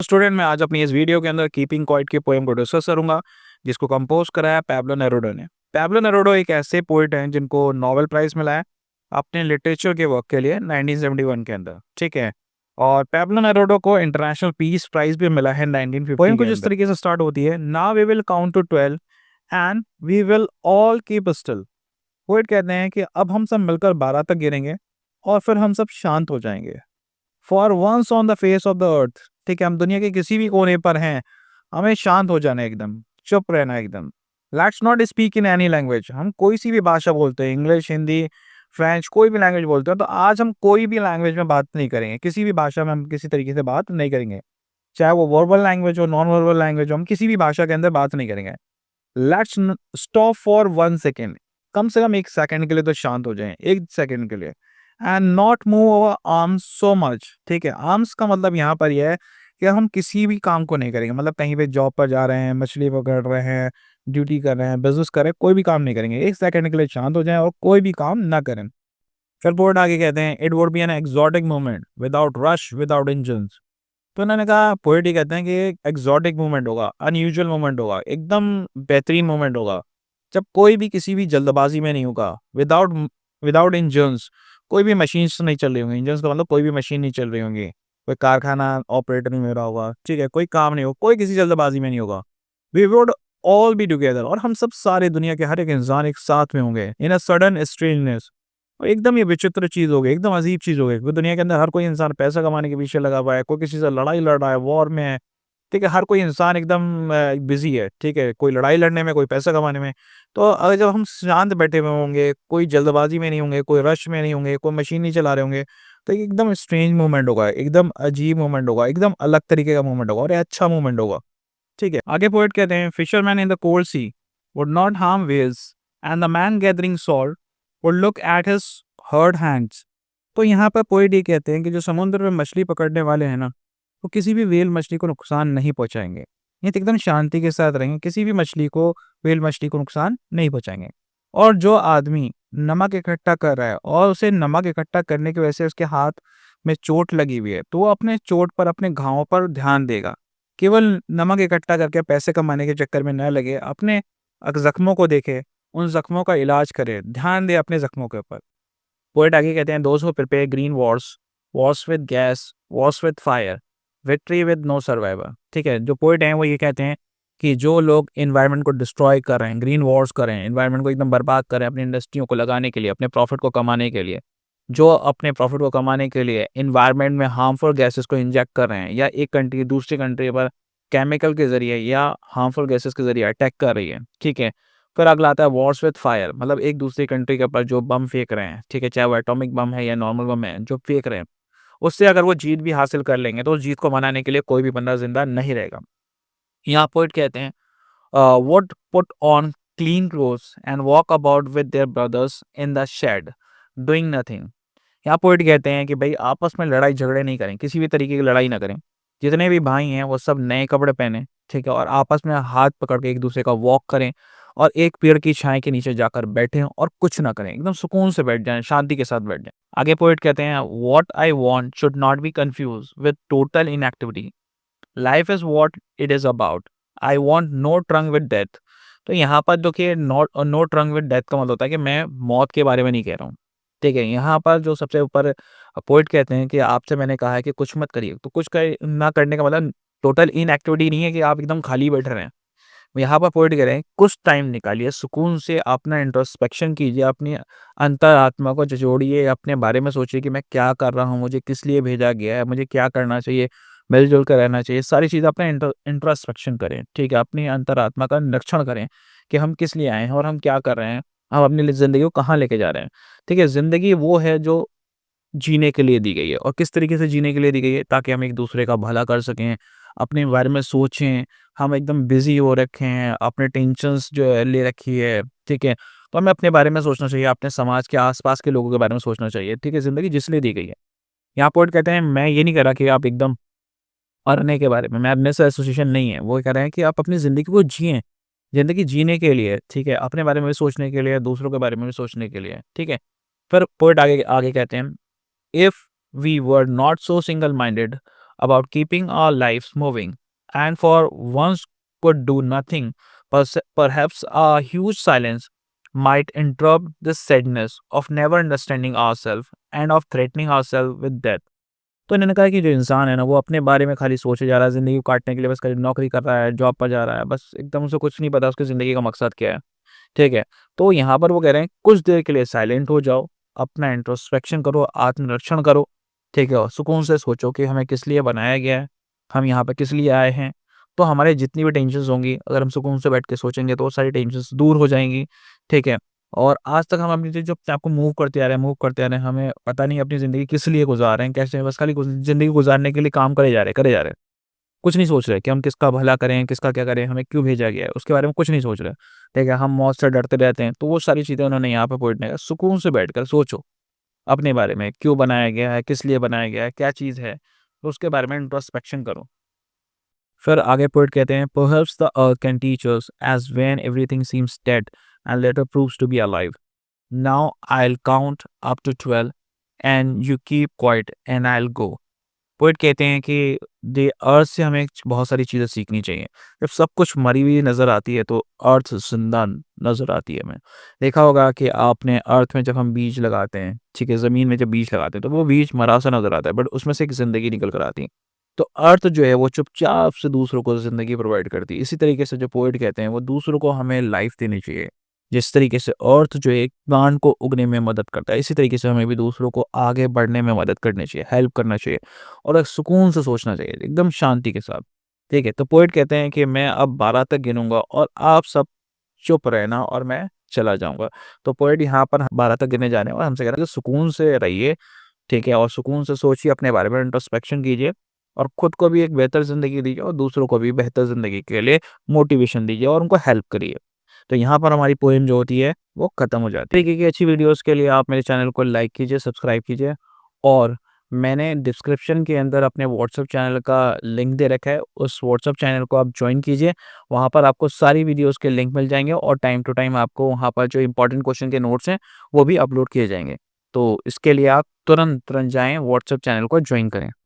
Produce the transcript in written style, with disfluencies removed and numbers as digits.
Student, मैं आज अपनी इस वीडियो के अंदर कीपिंग क्वाइट के पोएम को डिस्कस करूंगा, जिसको कंपोज करा है पैब्लो नेरुडा ने। पैब्लो नेरुडा एक ऐसे पोइट हैं जिनको नोबेल प्राइज मिला है अपने लिटरेचर के वर्क के लिए 1971 के अंदर, ठीक है। और पैब्लो नेरुडा को इंटरनेशनल पीस प्राइज भी मिला है 1950 पोएम कुछ इस तरीके से स्टार्ट होती है, now we will count to 12 and we will all keep still. Poet कहते हैं कि अब हम सब मिलकर 12 तक गिनेंगे और फिर हम सब शांत हो जाएंगे। For once on the face of the earth, ठीक है, हम दुनिया के किसी भी कोने पर हैं, हमें शांत हो जाना है, एकदम चुप रहना है एकदम। Let's not speak in any language, हम कोई सी भी भाषा बोलते हैं, इंग्लिश, हिंदी, फ्रेंच, कोई भी लैंग्वेज बोलते हैं, तो आज हम कोई भी लैंग्वेज में बात नहीं करेंगे, किसी भी भाषा में हम किसी तरीके से बात नहीं करेंगे, चाहे वो वर्बल लैंग्वेज हो, नॉन वर्बल लैंग्वेज हो, हम किसी भी भाषा के अंदर बात नहीं करेंगे। लेट्स स्टॉप फॉर 1 सेकेंड, कम से कम 1 सेकेंड के लिए तो शांत हो जाएं, 1 सेकेंड के लिए। And not move our arms so much, ठीक है। आर्म्स का मतलब यहाँ पर यह है कि हम किसी भी काम को नहीं करेंगे, मतलब कहीं पे जॉब पर जा रहे हैं, मछली पकड़ रहे हैं, ड्यूटी कर रहे हैं, बिजनेस कर रहे हैं, कोई भी काम नहीं करेंगे, 1 सेकेंड के लिए शांत हो जाएं और कोई भी काम ना करें। फिर पोर्ट आगे कहते हैं, it would be an exotic movement without rush without engines. तो उन्होंने कहा, पोएट ही कहते हैं कि एक्सोटिक मूवमेंट होगा, अनयूजुअल मूवमेंट होगा, एकदम बेहतरीन मूवमेंट होगा, जब कोई भी किसी भी जल्दबाजी में नहीं होगा, विदाउट विदाउट इंजन्स, कोई भी मशीन्स नहीं चल रही होंगी। इंजन्स का मतलब कोई भी मशीन नहीं चल रही होंगी, कोई कारखाना ऑपरेटर नहीं हो रहा होगा, ठीक है, कोई काम नहीं होगा, कोई किसी जल्दबाजी में नहीं होगा। We would all be together, और हम सब सारे दुनिया के हर एक इंसान एक साथ में होंगे, इन अ सडन स्ट्रेंजनेस, और एकदम ये विचित्र चीज हो गई, एकदम अजीब चीज हो गई। क्योंकि दुनिया के अंदर हर कोई इंसान पैसा कमाने के पीछे लगा हुआ है, कोई किसी से लड़ाई लड़ रहा है, वॉर में है, ठीक है, हर कोई इंसान एकदम बिजी है, ठीक है, कोई लड़ाई लड़ने में, कोई पैसा कमाने में। तो अगर जब हम शांत बैठे हुए होंगे, कोई जल्दबाजी में नहीं होंगे, कोई रश में नहीं होंगे, कोई मशीन नहीं चला रहे होंगे, तो ये एकदम स्ट्रेंज मूवमेंट होगा, एकदम अजीब मूवमेंट होगा, एकदम अलग तरीके का मूवमेंट होगा और ये अच्छा मूवमेंट होगा, ठीक है। आगे पोएट कहते हैं, fisherman in the cold sea would not harm whales and the man gathering salt would look at his hurt hands. तो यहाँ पर पोएट ये कहते हैं कि जो समुद्र में मछली पकड़ने वाले हैं ना, वो किसी भी वेल मछली को नुकसान नहीं पहुंचाएंगे, ये तो एकदम शांति के साथ रहेंगे, किसी भी मछली को, वेल मछली को नुकसान नहीं पहुंचाएंगे। और जो आदमी नमक इकट्ठा कर रहा है और उसे नमक इकट्ठा करने की वजह से उसके हाथ में चोट लगी हुई है, तो वो अपने चोट पर, अपने घावों पर ध्यान देगा, केवल नमक इकट्ठा करके पैसे कमाने के चक्कर में न लगे, अपने जख्मों को देखे, उन जख्मों का इलाज करे, ध्यान दे अपने जख्मों के ऊपर। पोएट आगे कहते हैं, those who prepare green wars, wars with gas, wars with fire, victory with no survivor, ठीक है। जो पोएट हैं वो ये कहते हैं कि जो लोग एनवायरनमेंट को डिस्ट्रॉय कर रहे हैं, ग्रीन वॉर्स कर रहे हैं, एनवायरनमेंट को एकदम बर्बाद कर रहे हैं अपनी इंडस्ट्रियों को लगाने के लिए, अपने प्रॉफिट को कमाने के लिए, जो अपने प्रॉफिट को कमाने के लिए एनवायरनमेंट में हार्मफुल गैसेस को इंजेक्ट कर रहे हैं, या एक कंट्री दूसरी कंट्री पर केमिकल के जरिए या हार्मफुल गैसेस के जरिए अटैक कर रही है, ठीक है। फिर अगला आता है वॉर्स विद फायर, मतलब एक दूसरी कंट्री के ऊपर जो बम फेंक रहे हैं, ठीक है, चाहे वो एटॉमिक बम है या नॉर्मल बम है, जो फेंक रहे हैं, उससे अगर वो जीत भी हासिल कर लेंगे तो उस जीत को मनाने के लिए कोई भी बंदा जिंदा नहीं रहेगा। यहाँ पोइट कहते हैं, would put on clean clothes and walk about with their brothers in the shade doing nothing. यहाँ पोइट कहते हैं कि भाई आपस में लड़ाई झगड़े नहीं करें, किसी भी तरीके की लड़ाई ना करें, जितने भी भाई हैं वो सब नए कपड़े पहने, ठीक है, और आपस में हाथ पकड़ के एक दूसरे का वॉक करें और एक पेड़ की छाया के नीचे जाकर बैठें और कुछ ना करें, एकदम सुकून से बैठ जाएं, शांति के साथ बैठ जाएं। आगे पोएट कहते हैं, what I want should not be confuse with total inactivity, life is what it is about, I want no trunk with death. तो यहाँ पर देखिए, नो ट्रंक विद डेथ का मतलब होता है कि मैं मौत के बारे में नहीं कह रहा हूँ, ठीक है। यहाँ पर जो सबसे ऊपर पोएट कहते हैं कि आपसे मैंने कहा है कि कुछ मत करिए, तो कुछ ना करने का मतलब टोटल इनएक्टिविटी नहीं है कि आप एकदम खाली बैठ रहे हैं। यहाँ पर पोएट कह रहे हैं, कुछ टाइम निकालिए, सुकून से अपना इंट्रोस्पेक्शन कीजिए, अपनी अंतरात्मा को झिझोड़िए, अपने बारे में सोचिए कि मैं क्या कर रहा हूँ, मुझे किस लिए भेजा गया है, मुझे क्या करना चाहिए, मिलजुल कर रहना चाहिए, सारी चीज़ें अपना इंट्रोस्पेक्शन करें, ठीक है, अपनी अंतरात्मा का निरीक्षण करें कि हम किस लिए आए हैं और हम क्या कर रहे हैं, हम अपनी ज़िंदगी को कहाँ लेके जा रहे हैं, ठीक है। ज़िंदगी वो है जो जीने के लिए दी गई है, और किस तरीके से जीने के लिए दी गई है, ताकि हम एक दूसरे का भला कर सकें, अपने बारे में सोचें। हम एकदम बिजी हो रखे हैं, अपने टेंशन्स जो है ले रखी है, ठीक है, तो हमें अपने बारे में सोचना चाहिए, अपने समाज के आसपास के लोगों के बारे में सोचना चाहिए, ठीक है। ज़िंदगी जिस लिए दी गई है। यहाँ पोएट कहते हैं, मैं ये नहीं कह रहा कि आप एकदम मरने के बारे में, मैडनेस एसोसिएशन नहीं है, वो कह रहे हैं कि आप अपनी ज़िंदगी को जिएँ, ज़िंदगी जीने के लिए, ठीक है, अपने बारे में भी सोचने के लिए, दूसरों के बारे में भी सोचने के लिए, ठीक है। फिर पोएट आगे आगे कहते हैं, if we were not so single minded, about keeping our lives moving, and for once could do nothing. Perhaps a huge silence might interrupt the sadness of never understanding ourselves and of threatening ourselves with death. तो इन्होंने कहा कि जो इंसान है ना, वो अपने बारे में खाली सोचे जा रहा है, ज़िंदगी को काटने के लिए बस खाली नौकरी कर रहा है, जॉब पर जा रहा है, बस एकदम उसे कुछ नहीं पता उसकी ज़िंदगी का मकसद क्या है, ठीक है? तो यहाँ पर वो कह रहे हैं कुछ देर के लिए साइलेंट हो जाओ, अपना इंट्रोस्पेक्शन करो, आत्मनिरीक्षण करो, ठीक है? और सुकून से सोचो कि हमें किस लिए बनाया गया है, हम यहाँ पे किस लिए आए हैं। तो हमारे जितनी भी टेंशन्स होंगी, अगर हम सुकून से बैठ के सोचेंगे तो वो सारी टेंशन्स दूर हो जाएँगी, ठीक है? और आज तक हम अपनी जो अपने आप को मूव करते आ रहे हैं, हमें पता नहीं अपनी ज़िंदगी किस लिए गुज़ार रहे हैं, कैसे बस खाली ज़िंदगी गुज़ारने के लिए काम करे जा रहे हैं, करे जा रहे हैं। कुछ नहीं सोच रहे कि हम किसका भला करें, किसका क्या करें, हमें क्यों भेजा गया है, उसके बारे में कुछ नहीं सोच रहे। ठीक है, हम मौत से डरते रहते हैं, तो वो सारी चीज़ें उन्होंने यहाँ पे पॉइंट नहीं कहा। सुकून से बैठकर सोचो अपने बारे में, क्यों बनाया गया है, किस लिए बनाया गया है, क्या चीज़ है, तो उसके बारे में इंट्रोस्पेक्शन करो। फिर आगे पोएट कहते हैं, "Perhaps the earth can teach us as when everything seems dead and later proves to be alive. Now I'll count up to 12 and you keep quiet and I'll go." Poet कहते हैं कि दे अर्थ से हमें बहुत सारी चीज़ें सीखनी चाहिए। जब सब कुछ मरी हुई नज़र आती है तो अर्थ ज़िंदा नज़र आती है हमें। देखा होगा कि आपने अर्थ में जब हम बीज लगाते हैं, ठीक है, ज़मीन में जब बीज लगाते हैं तो वो बीज मरा-सा नज़र आता है, बट उसमें से एक ज़िंदगी निकल कर आती है। तो अर्थ जो है वो चुपचाप से दूसरों को ज़िंदगी प्रोवाइड करती है। इसी तरीके से जो पोएट कहते हैं वो दूसरों को हमें लाइफ़ देनी चाहिए। जिस तरीके से अर्थ जो है एक प्लांट को उगने में मदद करता है, इसी तरीके से हमें भी दूसरों को आगे बढ़ने में मदद करनी चाहिए, हेल्प करना चाहिए और एक सुकून से सोचना चाहिए, एकदम शांति के साथ। ठीक है? तो पोएट कहते हैं कि मैं अब 12 तक गिनूँगा और आप सब चुप रहना और मैं चला जाऊँगा। तो पोएट यहाँ पर 12 तक गिनने जा रहे हैं और हमसे कह रहा है कि सुकून से रहिए, ठीक है? और सुकून से सोचिए, अपने बारे में इंट्रोस्पेक्शन कीजिए और खुद को भी एक बेहतर ज़िंदगी दीजिए और दूसरों को भी बेहतर ज़िंदगी के लिए मोटिवेशन दीजिए और उनको हेल्प करिए। तो यहाँ पर हमारी पोएम जो होती है वो ख़त्म हो जाती है। तरीके की अच्छी वीडियोज़ के लिए आप मेरे चैनल को लाइक कीजिए, सब्सक्राइब कीजिए और मैंने डिस्क्रिप्शन के अंदर अपने व्हाट्सएप चैनल का लिंक दे रखा है, उस व्हाट्सएप चैनल को आप जॉइन कीजिए। वहाँ पर आपको सारी वीडियोज़ के लिंक मिल जाएँगे और टाइम टू टाइम आपको वहाँ पर जो इम्पोर्टेंट क्वेश्चन के नोट्स हैं, वो भी अपलोड किए जाएँगे। तो इसके लिए आप तुरंत जाएँ व्हाट्सएप चैनल को जॉइन करें।